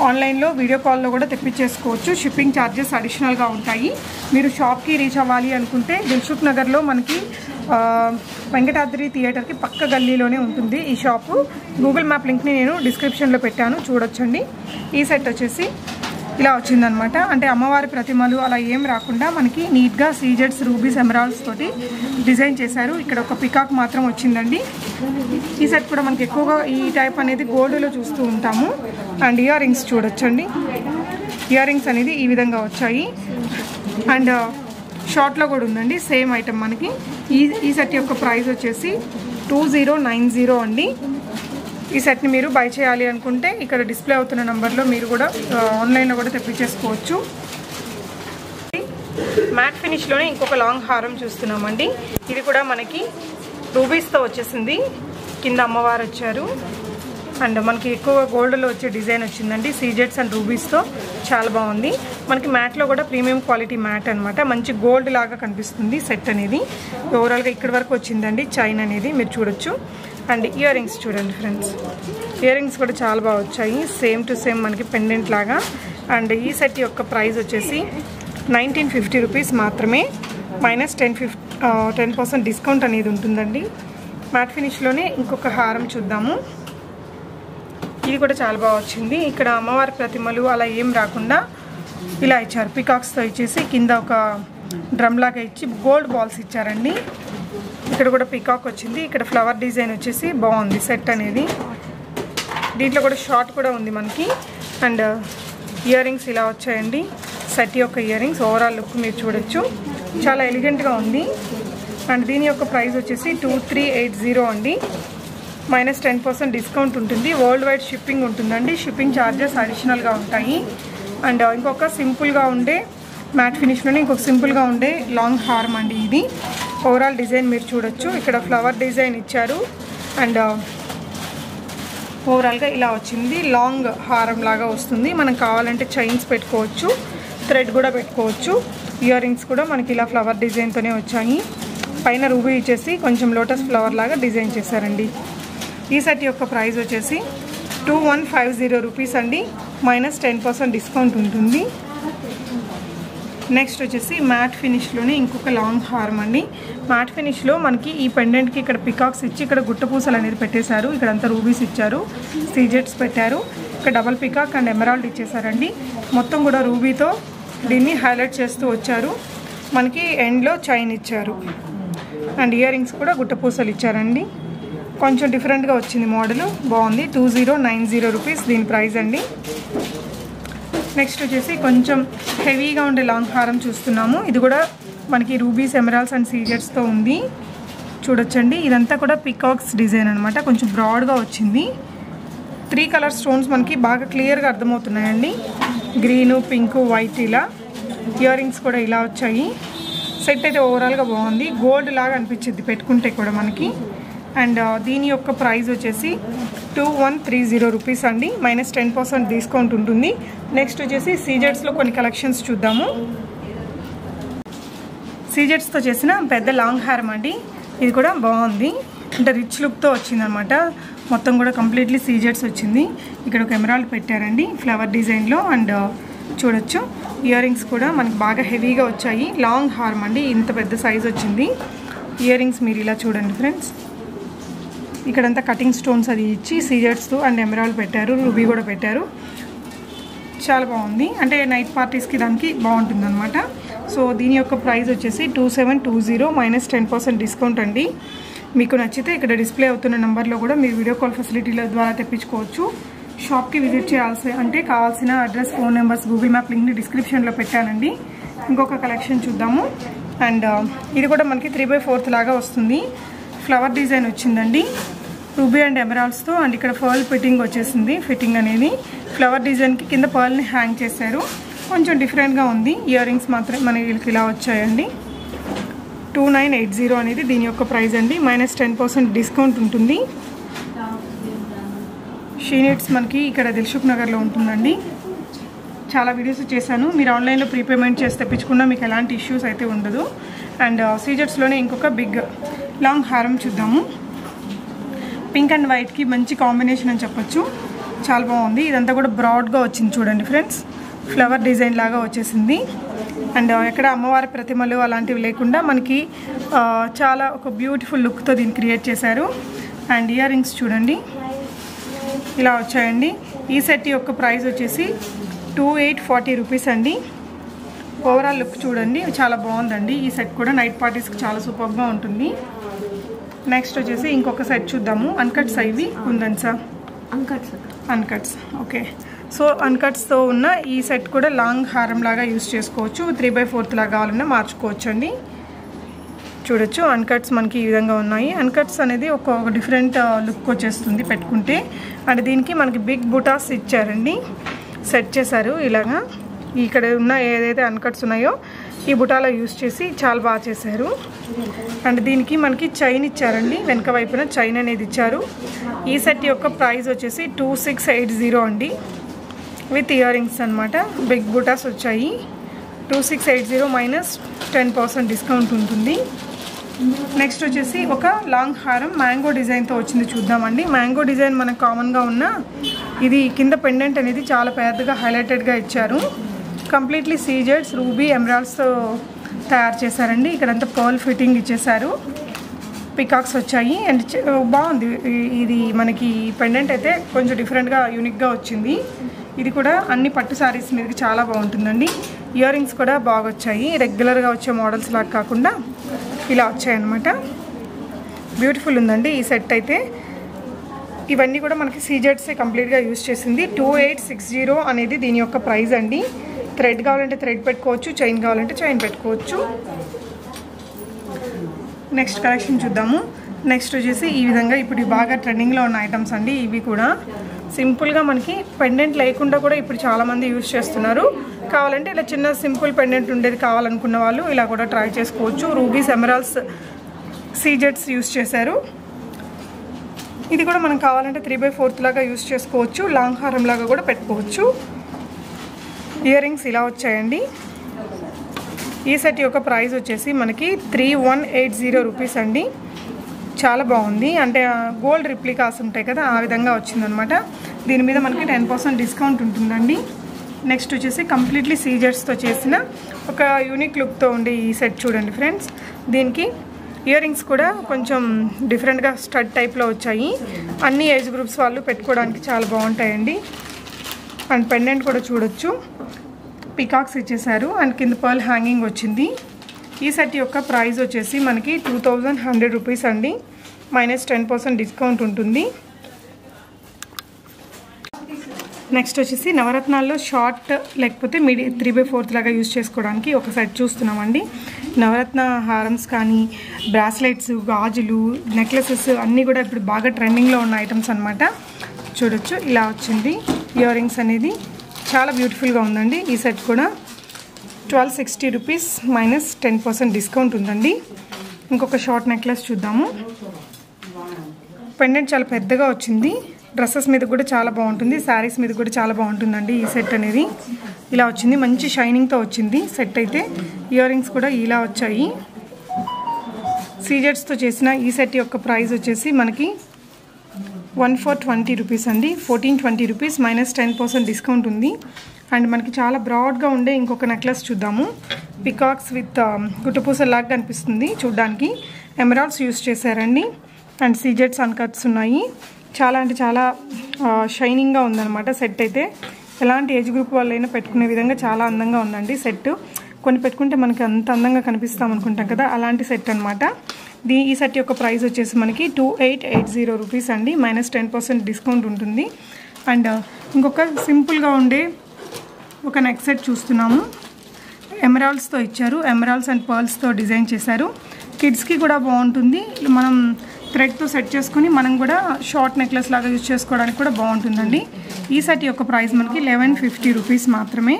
ఆన్లైన్లో వీడియో కాల్లో కూడా తెప్పించేసుకోవచ్చు. షిప్పింగ్ ఛార్జెస్ అడిషనల్గా ఉంటాయి. మీరు షాప్కి రీచ్ అవ్వాలి అనుకుంటే దిల్సుఖ్ నగర్లో మనకి వెంకటాద్రి థియేటర్కి పక్క గల్లీలోనే ఉంటుంది ఈ షాపు. గూగుల్ మ్యాప్ లింక్ని నేను డిస్క్రిప్షన్లో పెట్టాను, చూడొచ్చండి. ఈ సెట్ వచ్చేసి ఇలా వచ్చిందనమాట. అంటే అమ్మవారి ప్రతిమలు అలా ఏం రాకుండా మనకి నీట్గా సీజెట్స్ రూబీస్ ఎమరాల్డ్స్ తోటి డిజైన్ చేశారు. ఇక్కడ ఒక పికాక్ మాత్రం వచ్చిందండి. ఈ సెట్ కూడా మనకి ఎక్కువగా ఈ టైప్ అనేది గోల్డ్లో చూస్తూ ఉంటాము. అండ్ ఇయర్ రింగ్స్ చూడొచ్చండి. ఇయర్ రింగ్స్ అనేది ఈ విధంగా వచ్చాయి. అండ్ షార్ట్లో కూడా ఉందండి సేమ్ ఐటమ్ మనకి. ఈ సెట్ యొక్క ప్రైస్ వచ్చేసి 2090 అండి. ఈ సెట్ని మీరు బై చేయాలి అనుకుంటే ఇక్కడ డిస్ప్లే అవుతున్న నెంబర్లో మీరు కూడా ఆన్లైన్లో కూడా తెప్పించేసుకోవచ్చు. మ్యాట్ ఫినిష్లోనే ఇంకొక లాంగ్ హారం చూస్తున్నామండి. ఇది కూడా మనకి రూబీస్తో వచ్చేసింది. కింద అమ్మవారు వచ్చారు. అండ్ మనకి ఎక్కువ గోల్డ్లో వచ్చే డిజైన్ వచ్చిందండి, సీజెట్స్ అండ్ రూబీస్తో. చాలా బాగుంది. మనకి మ్యాట్లో కూడా ప్రీమియం క్వాలిటీ మ్యాట్ అనమాట. మంచి గోల్డ్ లాగా కనిపిస్తుంది సెట్ అనేది. ఓవరాల్గా ఇక్కడి వరకు వచ్చిందండి చైన్ అనేది, మీరు చూడొచ్చు. అండ్ ఇయర్ రింగ్స్ చూడండి ఫ్రెండ్స్, ఇయర్ రింగ్స్ కూడా చాలా బాగా వచ్చాయి, సేమ్ టు సేమ్ మనకి పెండెంట్ లాగా. అండ్ ఈ సెట్ యొక్క ప్రైస్ వచ్చేసి 1950 రూపీస్ మాత్రమే, -10% డిస్కౌంట్ అనేది ఉంటుందండి. మ్యాట్ ఫినిష్లోనే ఇంకొక హారం చూద్దాము. ఇది కూడా చాలా బాగా వచ్చింది. ఇక్కడ అమ్మవారి ప్రతిమలు అలా ఏం రాకుండా ఇలా ఇచ్చారు, పికాక్స్తో ఇచ్చేసి కింద ఒక డ్రమ్ లాగా ఇచ్చి గోల్డ్ బాల్స్ ఇచ్చారండి. ఇక్కడ కూడా పికాక్ వచ్చింది. ఇక్కడ ఫ్లవర్ డిజైన్ వచ్చేసి బాగుంది సెట్ అనేది. దీంట్లో కూడా షార్ట్ కూడా ఉంది మనకి. అండ్ ఇయర్ రింగ్స్ ఇలా వచ్చాయండి. సెట్ యొక్క ఇయర్ రింగ్స్ ఓవరాల్ లుక్ మీరు చూడొచ్చు, చాలా ఎలిగెంట్గా ఉంది. అండ్ దీని యొక్క ప్రైస్ వచ్చేసి 2380 అండి. -10% డిస్కౌంట్ ఉంటుంది. వరల్డ్ వైడ్ షిప్పింగ్ ఉంటుందండి. షిప్పింగ్ ఛార్జెస్ అడిషనల్గా ఉంటాయి. అండ్ ఇంకొక సింపుల్గా ఉండే మ్యాట్ ఫినిష్లోనే ఇంకొక సింపుల్గా ఉండే లాంగ్ హార్మ్ అండి. ఇది ఓవరాల్ డిజైన్ మీరు చూడొచ్చు. ఇక్కడ ఫ్లవర్ డిజైన్ ఇచ్చారు. అండ్ ఓవరాల్గా ఇలా వచ్చింది. లాంగ్ హారం లాగా వస్తుంది. మనం కావాలంటే చైన్స్ పెట్టుకోవచ్చు, థ్రెడ్ కూడా పెట్టుకోవచ్చు. ఇయర్ రింగ్స్ కూడా మనకి ఇలా ఫ్లవర్ డిజైన్తోనే వచ్చాయి. పైన రూబీ ఇచ్చేసి కొంచెం లోటస్ ఫ్లవర్ లాగా డిజైన్ చేశారండి. ఈ సెట్ యొక్క ప్రైస్ వచ్చేసి 2150 రూపీస్ అండి. -10% డిస్కౌంట్ ఉంటుంది. నెక్స్ట్ వచ్చేసి మ్యాట్ ఫినిష్లోనే ఇంకొక లాంగ్ హారం అండి. మ్యాట్ ఫినిష్లో మనకి ఈ పెండెంట్కి ఇక్కడ పికాక్స్ ఇచ్చి ఇక్కడ గుట్ట పూసలు అనేది పెట్టేశారు. ఇక్కడంతా రూబీస్ ఇచ్చారు, సీజెట్స్ పెట్టారు. ఇక్కడ డబల్ పికాక్ అండ్ ఎమరాల్డ్ ఇచ్చేసారండి. మొత్తం కూడా రూబీతో దీన్ని హైలైట్ చేస్తూ వచ్చారు. మనకి ఎండ్లో చైన్ ఇచ్చారు అండ్ ఇయర్ రింగ్స్ కూడా గుట్ట పూసలు ఇచ్చారండి. కొంచెం డిఫరెంట్గా వచ్చింది మోడల్, బాగుంది. 2090 రూపీస్ దీని ప్రైస్ అండి. నెక్స్ట్ వచ్చేసి కొంచెం హెవీగా ఉండే లాంగ్ హారం చూస్తున్నాము. ఇది కూడా మనకి రూబీస్, ఎమరాల్డ్స్ అండ్ సీజెట్స్తో ఉంది. చూడొచ్చండి, ఇదంతా కూడా పికాక్స్ డిజైన్ అనమాట. కొంచెం బ్రాడ్గా వచ్చింది. 3 కలర్ స్టోన్స్ మనకి బాగా క్లియర్గా అర్థమవుతున్నాయండి. గ్రీను, పింక్, వైట్ ఇలా. ఇయర్ రింగ్స్ కూడా ఇలా వచ్చాయి. సెట్ అయితే ఓవరాల్గా బాగుంది. గోల్డ్ లాగా అనిపించింది పెట్టుకుంటే కూడా మనకి. అండ్ దీని యొక్క ప్రైస్ వచ్చేసి 2130 రూపీస్ అండి. -10% డిస్కౌంట్ ఉంటుంది. నెక్స్ట్ వచ్చేసి సీజెట్స్లో కొన్ని కలెక్షన్స్ చూద్దాము. సీజెట్స్తో చేసిన పెద్ద లాంగ్ హారం అండి. ఇది కూడా బాగుంది, అంటే రిచ్ లుక్తో వచ్చిందనమాట. మొత్తం కూడా కంప్లీట్లీ సీజెట్స్ వచ్చింది. ఇక్కడ ఒక ఎమరాల్డ్ పెట్టారండి ఫ్లవర్ డిజైన్లో. అండ్ చూడొచ్చు, ఇయర్ రింగ్స్ కూడా మనకి బాగా హెవీగా వచ్చాయి. లాంగ్ హారం అండి, ఇంత పెద్ద సైజ్ వచ్చింది. ఇయర్ రింగ్స్ మీరు ఇలా చూడండి ఫ్రెండ్స్. ఇక్కడంతా కటింగ్ స్టోన్స్ అది ఇచ్చి సీజెట్స్తో అండ్ ఎమరాల్డ్ పెట్టారు, రూబీ కూడా పెట్టారు. చాలా బాగుంది, అంటే నైట్ పార్టీస్కి దానికి బాగుంటుంది అనమాట. సో దీని యొక్క ప్రైస్ వచ్చేసి 2720 -10% డిస్కౌంట్ అండి. మీకు నచ్చితే ఇక్కడ డిస్ప్లే అవుతున్న నెంబర్లో కూడా మీరు వీడియో కాల్ ఫెసిలిటీల ద్వారా తెప్పించుకోవచ్చు. షాప్కి విజిట్ చేయాల్సి అంటే కావాల్సిన address, phone numbers, Google map లింక్ని డిస్క్రిప్షన్లో పెట్టానండి. ఇంకొక కలెక్షన్ చూద్దాము. అండ్ ఇది కూడా మనకి 3/4 లాగా వస్తుంది. ఫ్లవర్ డిజైన్ వచ్చిందండి రూబీ అండ్ ఎమరాల్డ్స్తో. అండ్ ఇక్కడ పర్ల్ ఫిట్టింగ్ వచ్చేసింది. ఫిట్టింగ్ అనేది ఫ్లవర్ డిజైన్కి కింద పర్ల్ని హ్యాంగ్ చేశారు. కొంచెం డిఫరెంట్గా ఉంది. ఇయర్ రింగ్స్ మాత్రం మనకి ఇలా వచ్చాయండి. 2980 అనేది దీని యొక్క ప్రైస్ అండి. -10% డిస్కౌంట్ ఉంటుంది. షీనిట్స్ మనకి ఇక్కడ దిల్సుఖ్ నగర్లో ఉంటుందండి. చాలా వీడియోస్ చేశాను. మీరు ఆన్లైన్లో ప్రీపేమెంట్ చేసి తెప్పించుకున్నా మీకు ఎలాంటి ఇష్యూస్ అయితే ఉండదు. అండ్ సీజెట్స్లోనే ఇంకొక బిగ్ లాంగ్ హారం చూద్దాము. పింక్ అండ్ వైట్కి మంచి కాంబినేషన్ అని చెప్పొచ్చు. చాలా బాగుంది. ఇదంతా కూడా బ్రాడ్గా వచ్చింది చూడండి ఫ్రెండ్స్. ఫ్లవర్ డిజైన్ లాగా వచ్చేసింది. అండ్ ఎక్కడ అమ్మవారి ప్రతిమలు అలాంటివి లేకుండా మనకి చాలా ఒక బ్యూటిఫుల్ లుక్తో దీన్ని క్రియేట్ చేశారు. అండ్ ఇయర్ రింగ్స్ చూడండి ఇలా వచ్చాయండి. ఈ సెట్ యొక్క ప్రైస్ వచ్చేసి 2840 రూపీస్ అండి. ఓవరాల్ లుక్ చూడండి, చాలా బాగుందండి. ఈ సెట్ కూడా నైట్ పార్టీస్కి చాలా సూపర్గా ఉంటుంది. నెక్స్ట్ వచ్చేసి ఇంకొక సెట్ చూద్దాము. అన్కట్స్ ఇవి కుందన్సా? అన్కట్స్. ఓకే, సో అన్కట్స్తో ఉన్న ఈ సెట్ కూడా లాంగ్ హారం లాగా యూస్ చేసుకోవచ్చు. 3/4 లాగా కావాలన్నా మార్చుకోవచ్చు అండి. చూడొచ్చు, అన్కట్స్ మనకి ఈ విధంగా ఉన్నాయి. అన్కట్స్ అనేది ఒక డిఫరెంట్ లుక్ వచ్చేస్తుంది పెట్టుకుంటే. అండ్ దీనికి మనకి బిగ్ బుటాస్ ఇచ్చారండి, సెట్ చేశారు ఇలాగా. ఇక్కడ ఉన్న ఏదైతే అన్కట్స్ ఉన్నాయో ఈ బుటాలో యూస్ చేసి చాలా బాగా చేశారు. అండ్ దీనికి మనకి చైన్ ఇచ్చారండి, వెనక వైపున చైన్ అనేది ఇచ్చారు. ఈ సెట్ యొక్క ప్రైస్ వచ్చేసి 2680 అండి, విత్ ఇయర్ రింగ్స్ అనమాట. బిగ్ బుటాస్ వచ్చాయి. 2680 -10% డిస్కౌంట్ ఉంటుంది. నెక్స్ట్ వచ్చేసి ఒక లాంగ్ హారం మ్యాంగో డిజైన్తో వచ్చింది చూద్దామండి. మ్యాంగో డిజైన్ మనకు కామన్గా ఉన్న ఇది కింద పెండెంట్ అనేది చాలా పెద్దగా హైలైటెడ్గా ఇచ్చారు. కంప్లీట్లీ సీజెడ్స్, రూబీ, ఎమరాల్డ్స్తో తయారు చేశారండి. ఇక్కడంతా పర్ల్ ఫిట్టింగ్ ఇచ్చేసారు. పికాక్స్ వచ్చాయి. అండ్ బాగుంది. ఇది మనకి పెండెంట్ అయితే కొంచెం డిఫరెంట్గా యూనిక్గా వచ్చింది. ఇది కూడా అన్ని పట్టు శారీస్ మీదకి చాలా బాగుంటుందండి. ఇయర్ రింగ్స్ కూడా బాగా వచ్చాయి. రెగ్యులర్గా వచ్చే మోడల్స్ లాగా కాకుండా ఇలా వచ్చాయన్నమాట. బ్యూటిఫుల్ ఉందండి ఈ సెట్ అయితే. ఇవన్నీ కూడా మనకి సీజెడ్సే కంప్లీట్గా యూజ్ చేసింది. 2860 అనేది దీని యొక్క ప్రైస్ అండి. థ్రెడ్ కావాలంటే థ్రెడ్ పెట్టుకోవచ్చు, చైన్ కావాలంటే చైన్ పెట్టుకోవచ్చు. నెక్స్ట్ కలెక్షన్ చూద్దాము. నెక్స్ట్ వచ్చేసి ఈ విధంగా ఇప్పుడు బాగా ట్రెండింగ్లో ఉన్న ఐటమ్స్ అండి. ఇవి కూడా సింపుల్గా మనకి పెండెంట్ లేకుండా కూడా ఇప్పుడు చాలామంది యూజ్ చేస్తున్నారు. కావాలంటే ఇలా చిన్న సింపుల్ పెండెంట్ ఉండేది కావాలనుకున్న వాళ్ళు ఇలా కూడా ట్రై చేసుకోవచ్చు. రూబీస్, ఎమరాల్డ్స్, సీజెడ్స్ యూజ్ చేశారు. ఇది కూడా మనం కావాలంటే 3/4 లాగా యూస్ చేసుకోవచ్చు, లాంగ్ హారం లాగా కూడా పెట్టుకోవచ్చు. ఇయర్ రింగ్స్ ఇలా వచ్చాయండి. ఈ సెట్ యొక్క ప్రైస్ వచ్చేసి మనకి 3180 రూపీస్ అండి. చాలా బాగుంది, అంటే గోల్డ్ రిప్లికాస్ ఉంటాయి కదా ఆ విధంగా వచ్చిందనమాట. దీని మీద మనకి 10% డిస్కౌంట్ ఉంటుందండి. నెక్స్ట్ వచ్చేసి కంప్లీట్లీ సీజర్స్తో చేసిన ఒక యూనిక్ లుక్తో ఉండే ఈ సెట్ చూడండి ఫ్రెండ్స్. దీనికి ఇయర్ రింగ్స్ కూడా కొంచెం డిఫరెంట్గా స్టడ్ టైప్లో వచ్చాయి. అన్ని ఏజ్ గ్రూప్స్ వాళ్ళు పెట్టుకోవడానికి చాలా బాగుంటాయండి. అండ్ పెండెంట్ కూడా చూడొచ్చు, పికాక్స్ ఇచ్చేసారు అండ్ కింద పర్ల్ హ్యాంగింగ్ వచ్చింది. ఈ సెట్ యొక్క ప్రైస్ వచ్చేసి మనకి 2100 రూపీస్ అండి, -10% డిస్కౌంట్ ఉంటుంది. నెక్స్ట్ వచ్చేసి నవరత్నాల్లో షార్ట్ లేకపోతే 3/4 లాగా యూజ్ చేసుకోవడానికి ఒక సెట్ చూస్తున్నామండి. నవరత్న హారమ్స్ కానీ బ్రాస్లెట్స్, గాజులు, నెక్లెసెస్ అన్నీ కూడా ఇప్పుడు బాగా ట్రెండింగ్లో ఉన్న ఐటమ్స్ అనమాట. చూడొచ్చు ఇలా వచ్చింది. ఇయర్ రింగ్స్ అనేది చాలా బ్యూటిఫుల్గా ఉందండి. ఈ సెట్ కూడా 1260 రూపీస్ -10% డిస్కౌంట్ ఉందండి. ఇంకొక షార్ట్ నెక్లెస్ చూద్దాము. పెండెంట్ చాలా పెద్దగా వచ్చింది. డ్రెస్సెస్ మీద కూడా చాలా బాగుంటుంది, శారీస్ మీద కూడా చాలా బాగుంటుందండి. ఈ సెట్ అనేది ఇలా వచ్చింది, మంచి షైనింగ్తో వచ్చింది సెట్ అయితే. ఇయర్ రింగ్స్ కూడా ఇలా వచ్చాయి. సీజెట్స్తో చేసిన ఈ సెట్ యొక్క ప్రైస్ వచ్చేసి మనకి 1420 రూపీస్ అండి, 1420 రూపీస్ -10% డిస్కౌంట్ ఉంది. అండ్ మనకి చాలా బ్రాడ్గా ఉండే ఇంకొక నెక్లెస్ చూద్దాము. పికాక్స్ విత్ గుట్టపూసలాగా కనిపిస్తుంది చూడ్డానికి. ఎమరాల్డ్స్ యూస్ చేశారండి అండ్ సీజెట్స్ అన్కట్స్ ఉన్నాయి. చాలా అంటే చాలా షైనింగ్గా ఉందన్నమాట సెట్ అయితే. ఎలాంటి ఏజ్ గ్రూప్ వాళ్ళైనా పెట్టుకునే విధంగా చాలా అందంగా ఉందండి సెట్. కొన్ని పెట్టుకుంటే మనకి అంత అందంగా కనిపిస్తాం అనుకుంటాం కదా, అలాంటి సెట్ అనమాట. ఈ సెట్ యొక్క ప్రైస్ వచ్చేసి మనకి 2880 రూపీస్ అండి, -10% డిస్కౌంట్ ఉంటుంది. అండ్ ఇంకొక సింపుల్గా ఉండే ఒక నెక్ సెట్ చూస్తున్నాము. ఎమరాల్డ్స్తో ఇచ్చారు, ఎమరాల్డ్స్ అండ్ పర్ల్స్తో డిజైన్ చేశారు. కిడ్స్కి కూడా బాగుంటుంది. మనం థ్రెడ్తో సెట్ చేసుకుని మనం కూడా షార్ట్ నెక్లెస్ లాగా యూజ్ చేసుకోవడానికి కూడా బాగుంటుందండి. ఈ సెట్ యొక్క ప్రైస్ మనకి 1150 రూపీస్ మాత్రమే.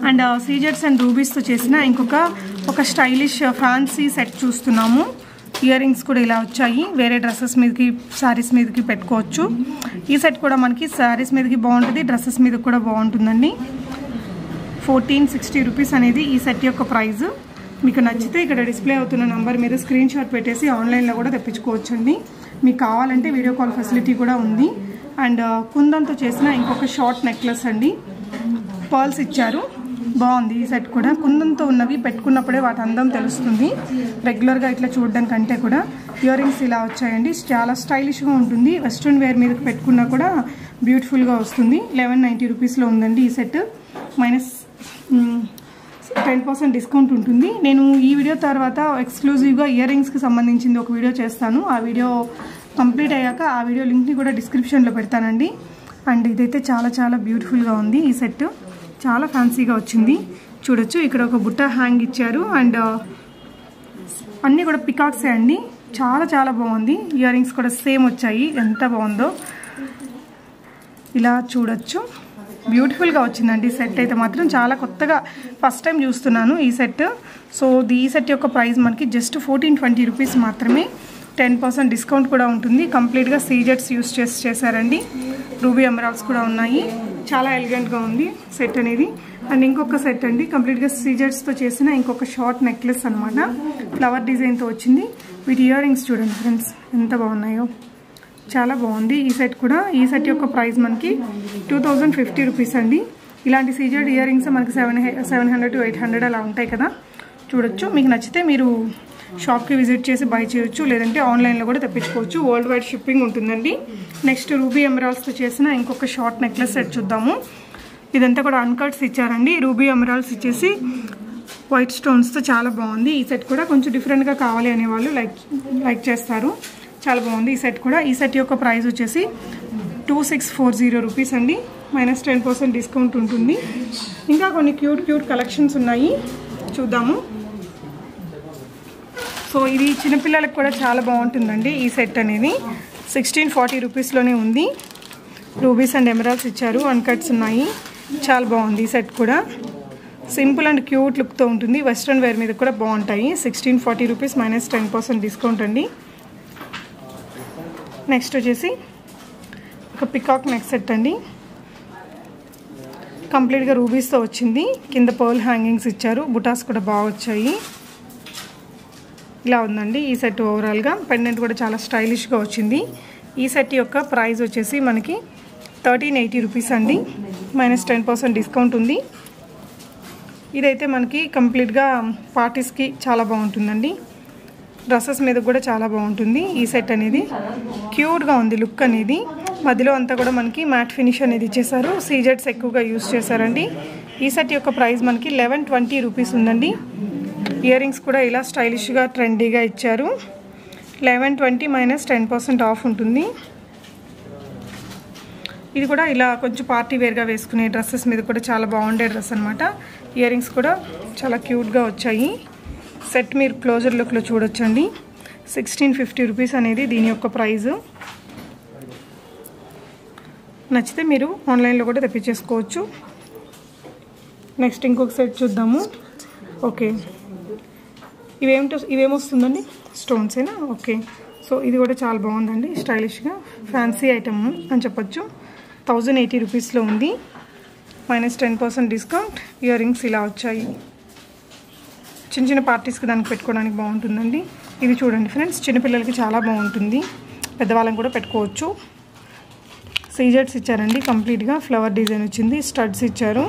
అండ్ సీజెట్స్ అండ్ రూబీస్తో చేసిన ఒక స్టైలిష్ ఫ్యాన్సీ సెట్ చూస్తున్నాము. ఇయర్ రింగ్స్ కూడా ఇలా వచ్చాయి. వేరే డ్రెస్సెస్ మీదకి, శారీస్ మీదకి పెట్టుకోవచ్చు. ఈ సెట్ కూడా మనకి శారీస్ మీదకి బాగుంటుంది, డ్రెస్సెస్ మీద కూడా బాగుంటుందండి. 1460 రూపీస్ అనేది ఈ సెట్ యొక్క ప్రైస్. మీకు నచ్చితే ఇక్కడ డిస్ప్లే అవుతున్న నెంబర్ మీద స్క్రీన్ షాట్ పెట్టేసి ఆన్లైన్లో కూడా తెప్పించుకోవచ్చండి. మీకు కావాలంటే వీడియో కాల్ ఫెసిలిటీ కూడా ఉంది. అండ్ కుందంతో చేసిన ఇంకొక షార్ట్ నెక్లెస్ అండి, పర్ల్స్ ఇచ్చారు. బాగుంది ఈ సెట్ కూడా. కుందంతో ఉన్నవి పెట్టుకున్నప్పుడే వాటి అందం తెలుస్తుంది, రెగ్యులర్గా ఇట్లా చూడడానికంటే కూడా. ఇయర్ రింగ్స్ ఇలా వచ్చాయండి, చాలా స్టైలిష్గా ఉంటుంది. వెస్ట్రన్ వేర్ మీదకి పెట్టుకున్నా కూడా బ్యూటిఫుల్గా వస్తుంది. 1190 రూపీస్లో ఉందండి ఈ సెట్, -10% డిస్కౌంట్ ఉంటుంది. నేను ఈ వీడియో తర్వాత ఎక్స్క్లూజివ్గా ఇయర్ రింగ్స్కి సంబంధించింది ఒక వీడియో చేస్తాను. ఆ వీడియో కంప్లీట్ అయ్యాక ఆ వీడియో లింక్ని కూడా డిస్క్రిప్షన్లో పెడతానండి. అండ్ ఇదైతే చాలా చాలా బ్యూటిఫుల్గా ఉంది. ఈ సెట్ చాలా ఫ్యాన్సీగా వచ్చింది. చూడొచ్చు ఇక్కడ ఒక బుట్ట హ్యాంగ్ ఇచ్చారు అండ్ అన్నీ కూడా పికాక్సే అండి. చాలా చాలా బాగుంది. ఇయర్ రింగ్స్ కూడా సేమ్ వచ్చాయి, ఎంత బాగుందో. ఇలా చూడొచ్చు, బ్యూటిఫుల్గా వచ్చిందండి సెట్ అయితే మాత్రం. చాలా కొత్తగా ఫస్ట్ టైం చూస్తున్నాను ఈ సెట్. సో ఈ సెట్ యొక్క ప్రైస్ మనకి జస్ట్ 1420 రూపీస్ మాత్రమే, 10% డిస్కౌంట్ కూడా ఉంటుంది. కంప్లీట్గా సీజెట్స్ యూస్ చేశారండి. రూబీ ఎమరాల్డ్స్ కూడా ఉన్నాయి. చాలా ఎలిగెంట్గా ఉంది సెట్ అనేది. అండ్ ఇంకొక సెట్ అండి, కంప్లీట్గా సీజెట్స్తో చేసిన ఇంకొక షార్ట్ నెక్లెస్ అనమాట. ఫ్లవర్ డిజైన్తో వచ్చింది. వీటి ఇయర్ రింగ్స్ చూడండి ఫ్రెండ్స్ ఎంత బాగున్నాయో, చాలా బాగుంది ఈ సెట్ కూడా. ఈ సెట్ యొక్క ప్రైస్ మనకి 2050 రూపీస్ అండి. ఇలాంటి సీజెడ్ ఇయర్ రింగ్స్ మనకి 700 to 800 అలా ఉంటాయి కదా. చూడొచ్చు, మీకు నచ్చితే మీరు షాప్కి విజిట్ చేసి బై చేయొచ్చు, లేదంటే ఆన్లైన్లో కూడా తెప్పించుకోవచ్చు. వరల్డ్ వైడ్ షిప్పింగ్ ఉంటుందండి. నెక్స్ట్ రూబీ ఎమరాల్డ్స్తో చేసిన ఇంకొక షార్ట్ నెక్లెస్ సెట్ చూద్దాము. ఇదంతా కూడా అన్కట్స్ ఇచ్చారండి. రూబీ ఎమరాల్డ్స్ ఇచ్చేసి వైట్ స్టోన్స్తో చాలా బాగుంది. ఈ సెట్ కూడా కొంచెం డిఫరెంట్గా కావాలి అనేవాళ్ళు లైక్ చేస్తారు. చాలా బాగుంది ఈ సెట్ కూడా. ఈ సెట్ యొక్క ప్రైస్ వచ్చేసి 2640 రూపీస్ అండి, -10% డిస్కౌంట్ ఉంటుంది. ఇంకా కొన్ని క్యూట్ కలెక్షన్స్ ఉన్నాయి, చూద్దాము. సో ఇది చిన్నపిల్లలకు కూడా చాలా బాగుంటుందండి ఈ సెట్ అనేది. 1640 రూపీస్లోనే ఉంది. రూబీస్ అండ్ ఎమరాల్డ్స్ ఇచ్చారు, అన్కట్స్ ఉన్నాయి. చాలా బాగుంది ఈ సెట్ కూడా. సింపుల్ అండ్ క్యూట్ లుక్తో ఉంటుంది. వెస్ట్రన్ వేర్ మీద కూడా బాగుంటాయి. 1640 రూపీస్, -10% డిస్కౌంట్ అండి. నెక్స్ట్ వచ్చేసి ఒక పికాక్ నెక్ సెట్ అండి, కంప్లీట్గా రూబీస్తో వచ్చింది, కింద పర్ల్ హ్యాంగింగ్స్ ఇచ్చారు, బుటాస్ కూడా బాగా వచ్చాయి. ఇలా ఉందండి ఈ సెట్. ఓవరాల్గా పెండెంట్ కూడా చాలా స్టైలిష్గా వచ్చింది. ఈ సెట్ యొక్క ప్రైస్ వచ్చేసి మనకి 1380 రూపీస్ అండి, -10% డిస్కౌంట్ ఉంది. ఇదైతే మనకి కంప్లీట్గా పార్టీస్కి చాలా బాగుంటుందండి, డ్రెస్సెస్ మీద కూడా చాలా బాగుంటుంది. ఈ సెట్ అనేది క్యూట్గా ఉంది లుక్ అనేది. మధ్యలో అంతా కూడా మనకి మ్యాట్ ఫినిష్ అనేది ఇచ్చేసారు, సీజెట్స్ ఎక్కువగా యూస్ చేశారండి. ఈ సెట్ యొక్క ప్రైస్ మనకి 1120 రూపీస్ ఉందండి. ఇయర్ రింగ్స్ కూడా ఇలా స్టైలిష్గా ట్రెండీగా ఇచ్చారు. 1120 -10% ఆఫ్ ఉంటుంది. ఇది కూడా ఇలా కొంచెం పార్టీ వేర్గా వేసుకునే డ్రెస్సెస్ మీద కూడా చాలా బాగుండే డ్రెస్ అనమాట. ఇయర్ రింగ్స్ కూడా చాలా క్యూట్గా వచ్చాయి. సెట్ మీరు క్లోజర్ లుక్లో చూడొచ్చండి. 1650 రూపీస్ అనేది దీని యొక్క ప్రైజు. నచ్చితే మీరు ఆన్లైన్లో కూడా తెప్పించేసుకోవచ్చు. నెక్స్ట్ ఇంకొక సెట్ చూద్దాము. ఓకే, ఇవేమొస్తుందండి, స్టోన్సేనా? ఓకే, సో ఇది కూడా చాలా బాగుందండి, స్టైలిష్గా ఫ్యాన్సీ ఐటమ్ అని చెప్పొచ్చు. 1080 రూపీస్లో ఉంది, -10% డిస్కౌంట్. ఇయర్ రింగ్స్ ఇలా వచ్చాయి, చిన్న చిన్న పార్టీస్కి దానికి పెట్టుకోవడానికి బాగుంటుందండి. ఇది చూడండి ఫ్రెండ్స్, చిన్నపిల్లలకి చాలా బాగుంటుంది, పెద్దవాళ్ళని కూడా పెట్టుకోవచ్చు. సీజెట్స్ ఇచ్చారండి, కంప్లీట్గా ఫ్లవర్ డిజైన్ వచ్చింది, స్టడ్స్ ఇచ్చారు.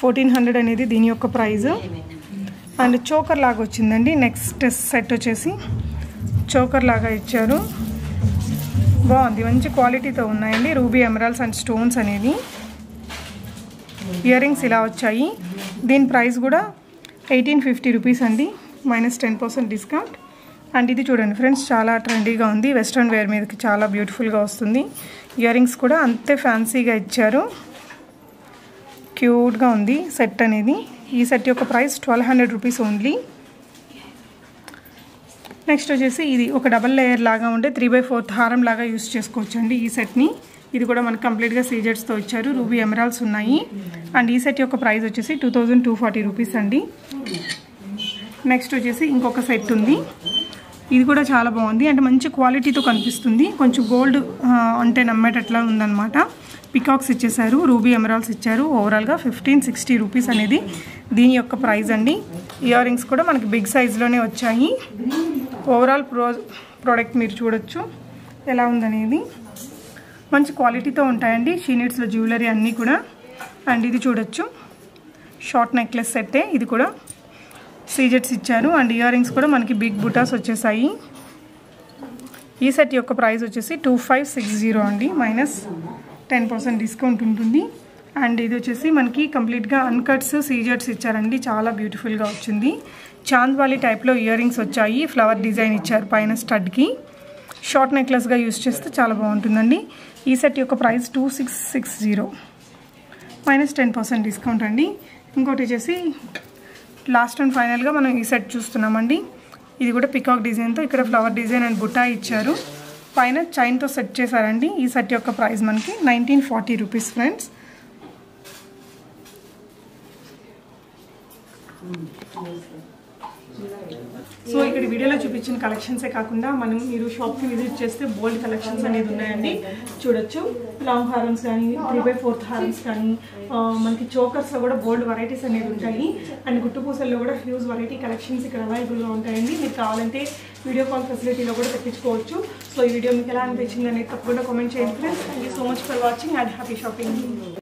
1400 అనేది దీని యొక్క ప్రైజ్. అండ్ చోకర్ లాగా వచ్చిందండి. నెక్స్ట్ సెట్ వచ్చేసి చోకర్ లాగా ఇచ్చారు, బాగుంది, మంచి క్వాలిటీతో ఉన్నాయండి. రూబీ ఎమరాల్డ్స్ అండ్ స్టోన్స్ అనేది. ఇయర్ రింగ్స్ ఇలా వచ్చాయి. దీని ప్రైస్ కూడా 1850 రూపీస్ అండి, -10% డిస్కౌంట్. అండ్ ఇది చూడండి ఫ్రెండ్స్, చాలా ట్రెండీగా ఉంది, వెస్ట్రన్ వేర్ మీదకి చాలా బ్యూటిఫుల్గా వస్తుంది. ఇయర్ రింగ్స్ కూడా అంతే ఫ్యాన్సీగా ఇచ్చారు, క్యూట్గా ఉంది సెట్ అనేది. ఈ సెట్ యొక్క ప్రైస్ 1200 రూపీస్ ఓన్లీ. నెక్స్ట్ వచ్చేసి ఇది ఒక డబల్ లేయర్ లాగా ఉండే 3/4 హారం లాగా యూస్ చేసుకోవచ్చండి ఈ సెట్ని. ఇది కూడా మనకు కంప్లీట్గా సీజెట్స్తో ఇచ్చారు, రూబీ ఎమరాల్డ్స్ ఉన్నాయి. అండ్ ఈ సెట్ యొక్క ప్రైస్ వచ్చేసి 2240 రూపీస్ అండి. నెక్స్ట్ వచ్చేసి ఇంకొక సెట్ ఉంది, ఇది కూడా చాలా బాగుంది, అంటే మంచి క్వాలిటీతో కనిపిస్తుంది, కొంచెం గోల్డ్ అంటే నమ్మేటట్లా ఉందన్నమాట. పికాక్స్ ఇచ్చేసారు, రూబీ ఎమరాల్డ్స్ ఇచ్చారు. ఓవరాల్గా 1560 రూపీస్ అనేది దీని యొక్క ప్రైస్ అండి. ఇయర్ రింగ్స్ కూడా మనకి బిగ్ సైజులోనే వచ్చాయి. ఓవరాల్ ప్రోడక్ట్ మీరు చూడొచ్చు ఎలా ఉందనేది, మంచి క్వాలిటీతో ఉంటాయండి. షీనిట్స్లో జ్యువెలరీ అన్నీ కూడా. అండ్ ఇది చూడొచ్చు, షార్ట్ నెక్లెస్ సెట్టే, ఇది కూడా సీజెట్స్ ఇచ్చారు. అండ్ ఇయర్ రింగ్స్ కూడా మనకి బిగ్ బుటాస్ వచ్చేసాయి. ఈ సెట్ యొక్క ప్రైస్ వచ్చేసి 2560 అండి, -10% డిస్కౌంట్ ఉంటుంది. అండ్ ఇది వచ్చేసి మనకి కంప్లీట్గా అన్కట్స్ సీజెట్స్ ఇచ్చారండి, చాలా బ్యూటిఫుల్గా వచ్చింది. చాంద్వాలి టైప్లో ఇయర్ రింగ్స్ వచ్చాయి, ఫ్లవర్ డిజైన్ ఇచ్చారు పైన స్టడ్కి. షార్ట్ నెక్లెస్గా యూస్ చేస్తే చాలా బాగుంటుందండి. ఈ సెట్ యొక్క ప్రైస్ 2660, -10% డిస్కౌంట్ అండి. ఇంకోటి వచ్చేసి లాస్ట్ అండ్ ఫైనల్గా మనం ఈ సెట్ చూస్తున్నామండి. ఇది కూడా పికాక్ డిజైన్తో, ఇక్కడ ఫ్లవర్ డిజైన్ అండ్ బుటా ఇచ్చారు, పైన చైన్తో సెట్ చేశారండి. ఈ సెట్ యొక్క ప్రైస్ మనకి 1940 రూపీస్ ఫ్రెండ్స్. సో ఇక్కడ వీడియోలో చూపించిన కలెక్షన్సే కాకుండా మీరు షాప్కి విజిట్ చేస్తే బోల్డ్ కలెక్షన్స్ అనేది ఉన్నాయండి, చూడొచ్చు. లాంగ్ హారమ్స్ కానీ, 3/4 హారమ్స్ కానీ, మనకి చోకర్స్లో కూడా బోల్డ్ వెరైటీస్ అనేది ఉంటాయి. అండ్ గుట్టుపూసల్లో కూడా హ్యూజ్ వెరైటీ కలెక్షన్స్ ఇక్కడ అవైలబుల్గా ఉంటాయండి. మీకు కావాలంటే వీడియో కాల్ ఫెసిలిటీలో కూడా తెప్పించుకోవచ్చు. సో ఈ వీడియో మీకు ఎలా అనిపించింది అనేది తప్పకుండా కామెంట్ చేయండి friends. Thank you so much for watching and happy shopping.